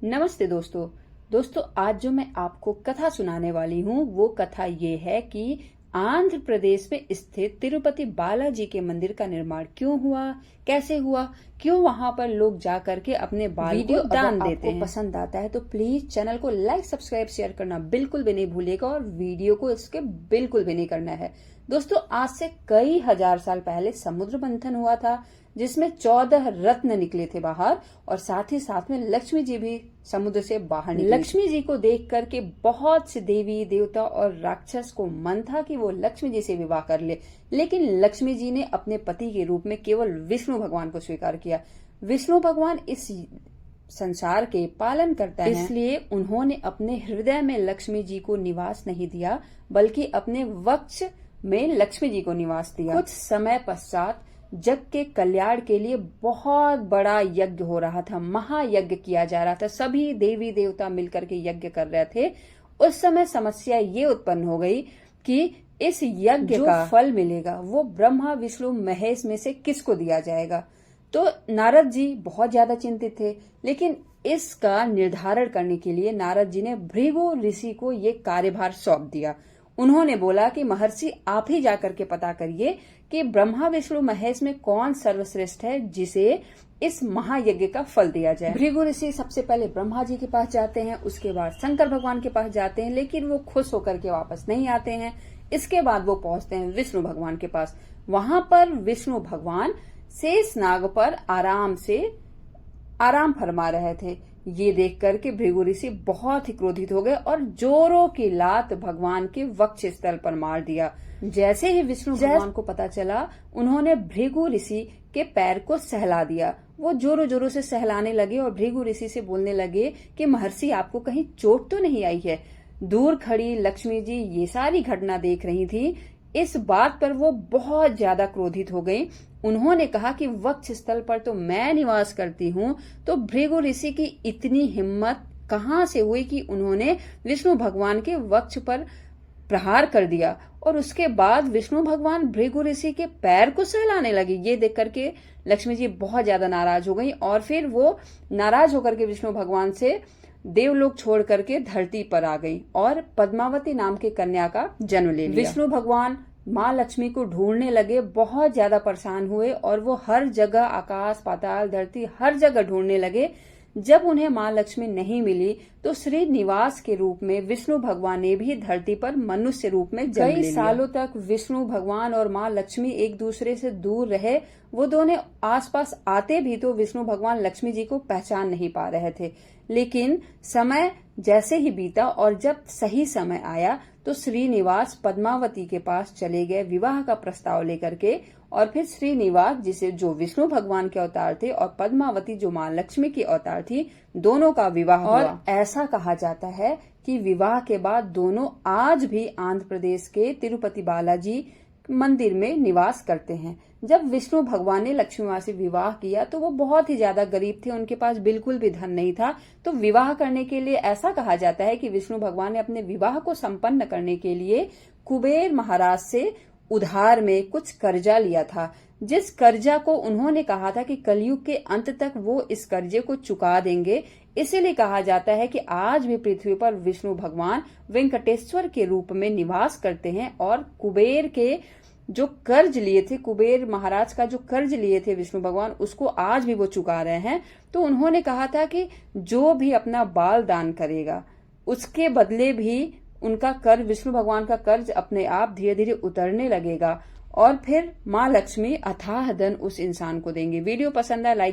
नमस्ते दोस्तों आज जो मैं आपको कथा सुनाने वाली हूँ वो कथा ये है कि आंध्र प्रदेश में स्थित तिरुपति बालाजी के मंदिर का निर्माण क्यों हुआ, कैसे हुआ, क्यों वहां पर लोग जा करके अपने बाल को दान देते हैं। पसंद आता है तो प्लीज चैनल को लाइक, सब्सक्राइब, शेयर करना बिल्कुल भी नहीं भूलिएगा और वीडियो को इसके बिल्कुल भी नहीं करना है। दोस्तों आज से कई हजार साल पहले समुद्र मंथन हुआ था जिसमें 14 रत्न निकले थे बाहर और साथ ही साथ में लक्ष्मी जी भी समुद्र से बाहर निकली। लक्ष्मी जी को देख करके बहुत से देवी देवता और राक्षस को मन था कि वो लक्ष्मी जी से विवाह कर ले, लेकिन लक्ष्मी जी ने अपने पति के रूप में केवल विष्णु भगवान को स्वीकार किया। विष्णु भगवान इस संसार के पालन करता है, इसलिए उन्होंने अपने हृदय में लक्ष्मी जी को निवास नहीं दिया बल्कि अपने वक्ष में लक्ष्मी जी को निवास दिया। कुछ समय पश्चात जग के कल्याण के लिए बहुत बड़ा यज्ञ हो रहा था, महायज्ञ किया जा रहा था, सभी देवी देवता मिलकर के यज्ञ कर रहे थे। उस समय समस्या ये उत्पन्न हो गई कि इस यज्ञ का फल मिलेगा वो ब्रह्मा विष्णु महेश में से किसको दिया जाएगा। तो नारद जी बहुत ज्यादा चिंतित थे, लेकिन इसका निर्धारण करने के लिए नारद जी ने भृगु ऋषि को ये कार्यभार सौंप दिया। उन्होंने बोला कि महर्षि आप ही जाकर के पता करिए कि ब्रह्मा विष्णु महेश में कौन सर्वश्रेष्ठ है जिसे इस महायज्ञ का फल दिया जाए। भृगु ऋषि सबसे पहले ब्रह्मा जी के पास जाते हैं, उसके बाद शंकर भगवान के पास जाते हैं, लेकिन वो खुश होकर के वापस नहीं आते हैं। इसके बाद वो पहुंचते हैं विष्णु भगवान के पास। वहां पर विष्णु भगवान शेषनाग पर आराम फरमा रहे थे। ये देख करके भृगु ऋषि बहुत ही क्रोधित हो गए और जोरों की लात भगवान के वक्ष स्थल पर मार दिया। जैसे ही विष्णु भगवान को पता चला, उन्होंने भृगु ऋषि के पैर को सहला दिया। वो जोरों जोरों से सहलाने लगे और भृगु ऋषि से बोलने लगे कि महर्षि आपको कहीं चोट तो नहीं आई है। दूर खड़ी लक्ष्मी जी ये सारी घटना देख रही थी। इस बात पर वो बहुत ज्यादा क्रोधित हो गई। उन्होंने कहा कि वक्ष स्थल पर तो मैं निवास करती हूँ, तो भृगु ऋषि की इतनी हिम्मत कहाँ से हुई कि उन्होंने विष्णु भगवान के वक्ष पर प्रहार कर दिया। और उसके बाद विष्णु भगवान भृगु ऋषि के पैर को सहलाने लगे। ये देख करके लक्ष्मी जी बहुत ज्यादा नाराज हो गई और फिर वो नाराज होकर के विष्णु भगवान से देवलोक छोड़ करके धरती पर आ गई और पद्मावती नाम की कन्या का जन्म ले लिया। विष्णु भगवान माँ लक्ष्मी को ढूंढने लगे, बहुत ज्यादा परेशान हुए और वो हर जगह आकाश पाताल धरती हर जगह ढूंढने लगे। जब उन्हें माँ लक्ष्मी नहीं मिली तो श्रीनिवास के रूप में विष्णु भगवान ने भी धरती पर मनुष्य रूप में जन्म लिया। कई सालों तक विष्णु भगवान और माँ लक्ष्मी एक दूसरे से दूर रहे। वो दोनों आसपास आते भी तो विष्णु भगवान लक्ष्मी जी को पहचान नहीं पा रहे थे। लेकिन समय जैसे ही बीता और जब सही समय आया तो श्रीनिवास पद्मावती के पास चले गए विवाह का प्रस्ताव लेकर के। और फिर श्रीनिवास जिसे जो विष्णु भगवान के अवतार थे और पद्मावती जो माँ लक्ष्मी की अवतार थी, दोनों का विवाह हुआ। और ऐसा कहा जाता है कि विवाह के बाद दोनों आज भी आंध्र प्रदेश के तिरुपति बालाजी मंदिर में निवास करते हैं। जब विष्णु भगवान ने लक्ष्मी माँ से विवाह किया तो वो बहुत ही ज्यादा गरीब थे, उनके पास बिल्कुल भी धन नहीं था। तो विवाह करने के लिए ऐसा कहा जाता है कि विष्णु भगवान ने अपने विवाह को संपन्न करने के लिए कुबेर महाराज से उधार में कुछ कर्जा लिया था, जिस कर्जा को उन्होंने कहा था कि कलयुग के अंत तक वो इस कर्जे को चुका देंगे। इसीलिए कहा जाता है कि आज भी पृथ्वी पर विष्णु भगवान वेंकटेश्वर के रूप में निवास करते हैं और कुबेर के जो कर्ज लिए थे, कुबेर महाराज का जो कर्ज लिए थे विष्णु भगवान, उसको आज भी वो चुका रहे हैं। तो उन्होंने कहा था कि जो भी अपना बाल दान करेगा उसके बदले भी उनका कर्ज, विष्णु भगवान का कर्ज अपने आप धीरे धीरे उतरने लगेगा और फिर माँ लक्ष्मी अथाह धन उस इंसान को देंगे। वीडियो पसंद आए लाइक